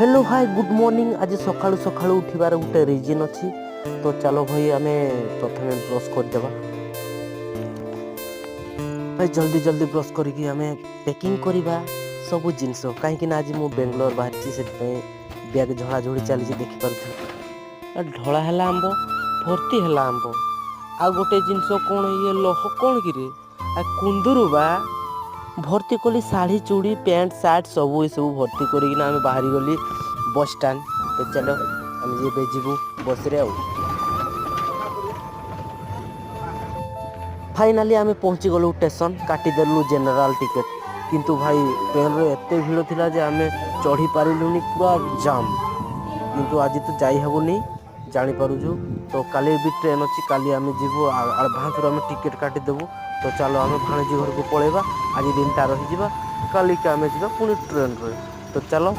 Hello hi good morning. आज सकाळू सकाळू उठिबार गोटे region अच्छी। तो चलो भाई आमे प्रथम ब्रश करदेवा भाई। जल्दी जल्दी ब्रश करके आमे पैकिंग करवा सब जिनस कहीं आज मु बेंगलोर बाहरी से बैग झड़ाझड़ी चली देखिपुर ढला है आंब भर्ती है आंब। आ गोटे जिनस कौन ये लह कौन कि कुंदरू बा भर्ती कली शाढ़ी चूड़ी पैंट सार्ट सब ये सब भर्ती करना बाहरी गली बस स्टैंड। तो चलो आम ये जीवु बस रे। फाइनाली आम पहुँची गलु स्टेशन काटिदेलु जनरल टिकेट। किंतु भाई ट्रेन रे एते भीड़ थिला जे आमे चढ़ी पारिलुनी पूरा जाम। किंतु आज तो जाई हेबुनी जानी पारुछु। तो काली भी ट्रेन अच्छी काली आम जीवु एडवांस आम टिकेट काटिदेबु। तो चलो आम भाणजी घर को पलैबा आज दिन टा रही काली के आम जा पुणी ट्रेन रे। तो चलो।